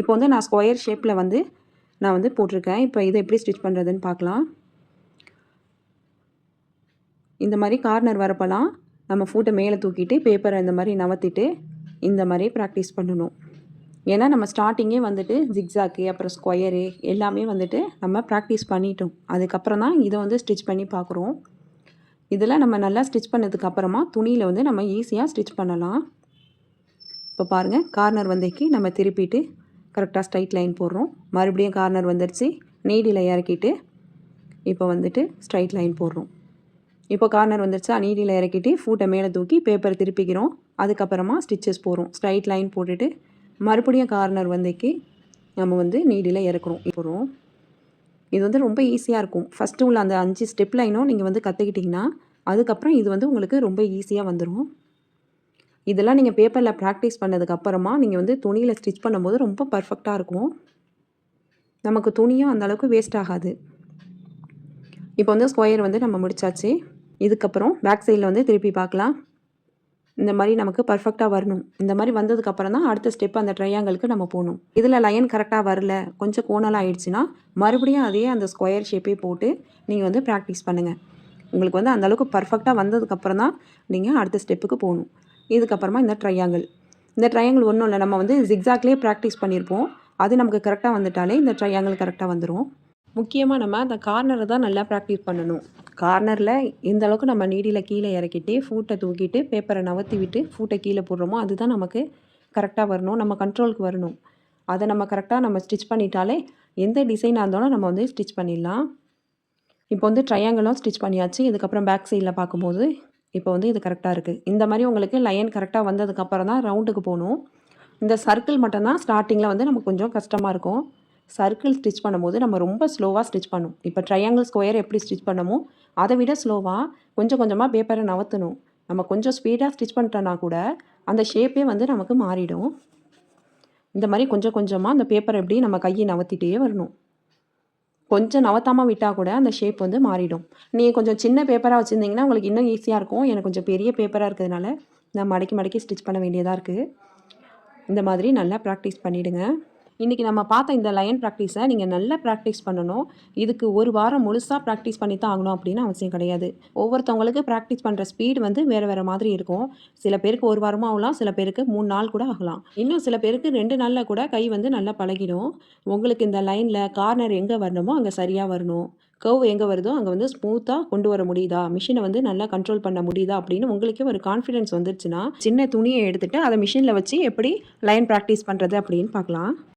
இப்போ வந்து நான் ஸ்கொயர் ஷேப்பில் வந்து நான் வந்து போட்டிருக்கேன். இப்போ இதை எப்படி ஸ்டிச் பண்ணுறதுன்னு பார்க்கலாம். இந்த மாதிரி கார்னர் வரப்போலாம் நம்ம ஃபூட்டை மேலே தூக்கிட்டு பேப்பரை இந்த மாதிரி நவத்திட்டு இந்த மாதிரி ப்ராக்டிஸ் பண்ணணும். ஏன்னா நம்ம ஸ்டார்டிங்கே வந்துட்டு ஜிக்ஸாக்கு அப்புறம் ஸ்கொயரு எல்லாமே வந்துட்டு நம்ம ப்ராக்டிஸ் பண்ணிட்டோம். அதுக்கப்புறம் தான் இதை வந்து ஸ்டிச் பண்ணி பார்க்குறோம். இதில் நம்ம நல்லா ஸ்டிச் பண்ணதுக்கப்புறமா துணியில் வந்து நம்ம ஈஸியாக ஸ்டிச் பண்ணலாம். இப்போ பாருங்கள், கார்னர் வந்தேக்கி நம்ம திருப்பிட்டு கரெக்டாக ஸ்ட்ரைட் லைன் போடுறோம். மறுபடியும் கார்னர் வந்துடுச்சு, நீடியில் இறக்கிட்டு இப்போ வந்துட்டு ஸ்ட்ரைட் லைன் போடுறோம். இப்போ கார்னர் வந்துடுச்சா, நீடியில் இறக்கிட்டு ஃபூட்டை மேலே தூக்கி பேப்பரை திருப்பிக்கிறோம். அதுக்கப்புறமா ஸ்டிச்சஸ் போடுறோம். ஸ்ட்ரைட் லைன் போட்டுட்டு மறுபடியும் கார்னர் வந்தேக்கி நம்ம வந்து நீடியில் இறக்குறோம். இது வந்து ரொம்ப ஈஸியாக இருக்கும். ஃபஸ்ட்டு உள்ள அந்த 5 ஸ்டெப் லைனும் நீங்கள் வந்து கற்றுக்கிட்டிங்கன்னா அதுக்கப்புறம் இது வந்து உங்களுக்கு ரொம்ப ஈஸியாக வந்துடும். இதெல்லாம் நீங்கள் பேப்பரில் ப்ராக்டிஸ் பண்ணதுக்கப்புறமா நீங்கள் வந்து துணியில் ஸ்டிச் பண்ணும்போது ரொம்ப பர்ஃபெக்டாக இருக்கும். நமக்கு துணியும் அந்தளவுக்கு வேஸ்ட் ஆகாது. இப்போ வந்து ஸ்கொயர் வந்து நம்ம முடிச்சாச்சு. இதுக்கப்புறம் பேக் சைடில் வந்து திருப்பி பார்க்கலாம். இந்த மாதிரி நமக்கு பர்ஃபெக்டாக வரணும். இந்த மாதிரி வந்ததுக்கப்புறம் தான் அடுத்த ஸ்டெப் அந்த ட்ரையாங்கிளுக்கு நம்ம போகணும். இதில் லைன் கரெக்டாக வரல, கொஞ்சம் கோணலாக ஆயிடுச்சுன்னா மறுபடியும் அதே அந்த ஸ்கொயர் ஷேப்பே போட்டு நீங்கள் வந்து ப்ராக்டிஸ் பண்ணுங்கள். உங்களுக்கு வந்து அந்தளவுக்கு பர்ஃபெக்டாக வந்ததுக்கப்புறம் தான் நீங்கள் அடுத்த ஸ்டெப்புக்கு போகணும். இதுக்கப்புறமா இந்த ட்ரையாங்கிள் ஒன்றும் இல்லை, நம்ம வந்து ஜிக்ஸாக்லேயே ப்ராக்டிஸ் பண்ணியிருப்போம். அது நமக்கு கரெக்டாக வந்துட்டாலே இந்த ட்ரையாங்கிள் கரெக்டாக வந்துடும். முக்கியமாக நம்ம அந்த கார்னரை தான் நல்லா ப்ராக்டிஸ் பண்ணணும். கார்னரில் எந்த அளவுக்கு நம்ம நீடியில் கீழே இறக்கிட்டு ஃபூட்டை தூக்கிட்டு பேப்பரை நவர்த்தி விட்டு ஃபூட்டை கீழே போடுறோமோ அதுதான் நமக்கு கரெக்டாக வரணும், நம்ம கண்ட்ரோலுக்கு வரணும். அதை நம்ம கரெக்டாக நம்ம ஸ்டிச் பண்ணிட்டாலே எந்த டிசைனாக இருந்தாலும் நம்ம வந்து ஸ்டிச் பண்ணிடலாம். இப்போ வந்து ட்ரையாங்கிளும் ஸ்டிச் பண்ணியாச்சு. இதுக்கப்புறம் பேக் சைடில் பார்க்கும்போது இப்போ வந்து இது கரெக்டாக இருக்குது. இந்த மாதிரி உங்களுக்கு லைன் கரெக்டாக வந்ததுக்கப்புறம் தான் ரவுண்டுக்கு போகணும். இந்த சர்க்கிள் மட்டும்தான் ஸ்டார்டிங்கில் வந்து நமக்கு கொஞ்சம் கஷ்டமாக இருக்கும். சர்க்கிள் ஸ்டிச் பண்ணும்போது நம்ம ரொம்ப ஸ்லோவாக ஸ்டிச் பண்ணணும். இப்போ ட்ரையாங்கிள் ஸ்கொயர் எப்படி ஸ்டிச் பண்ணமோ அதை விட ஸ்லோவாக கொஞ்சம் கொஞ்சமாக பேப்பரை நவற்றணும். நம்ம கொஞ்சம் ஸ்பீடாக ஸ்டிச் பண்ணிட்டோன்னா கூட அந்த ஷேப்பே வந்து நமக்கு மாறிடும். இந்த மாதிரி கொஞ்சம் கொஞ்சமாக அந்த பேப்பரை எப்படி நம்ம கையை நவற்றிட்டே வரணும். கொஞ்சம் நவத்தாமல் விட்டால் கூட அந்த ஷேப் வந்து மாறிடும். நீங்கள் கொஞ்சம் சின்ன பேப்பராக வச்சுருந்தீங்கன்னா உங்களுக்கு இன்னும் ஈஸியாக இருக்கும். எனக்கு கொஞ்சம் பெரிய பேப்பராக இருக்கிறதுனால நான் மடக்கி மடக்கி ஸ்டிச் பண்ண வேண்டியதாக இருக்குது. இந்த மாதிரி நல்லா ப்ராக்டிஸ் பண்ணிவிடுங்க. இன்றைக்கி நம்ம பார்த்த இந்த லைன் ப்ராக்டிஸை நீங்கள் நல்லா ப்ராக்டிஸ் பண்ணணும். இதுக்கு ஒரு வாரம் முழுசாக ப்ராக்டிஸ் பண்ணி தான் ஆகணும் அப்படின்னு அவசியம் கிடையாது. ஒவ்வொருத்தவங்களுக்கு ப்ராக்டிஸ் பண்ணுற ஸ்பீடு வந்து வேறு மாதிரி இருக்கும். சில பேருக்கு ஒரு வாரமாக ஆகலாம், சில பேருக்கு 3 நாள் கூட ஆகலாம். இன்னும் சில பேருக்கு 2 நாளில் கூட கை வந்து நல்லா பழகிடும். உங்களுக்கு இந்த லைனில் கார்னர் எங்கே வரணுமோ அங்கே சரியாக வரணும், கர்வ் எங்கே வருதோ அங்கே வந்து ஸ்மூத்தாக கொண்டு வர முடியுதா, மிஷினை வந்து நல்லா கண்ட்ரோல் பண்ண முடியுதா அப்படின்னு உங்களுக்கே ஒரு கான்ஃபிடென்ஸ் வந்துருச்சுன்னா சின்ன துணியை எடுத்துகிட்டு அதை மிஷினில் வச்சு எப்படி லைன் ப்ராக்டிஸ் பண்ணுறது அப்படின்னு பார்க்கலாம்.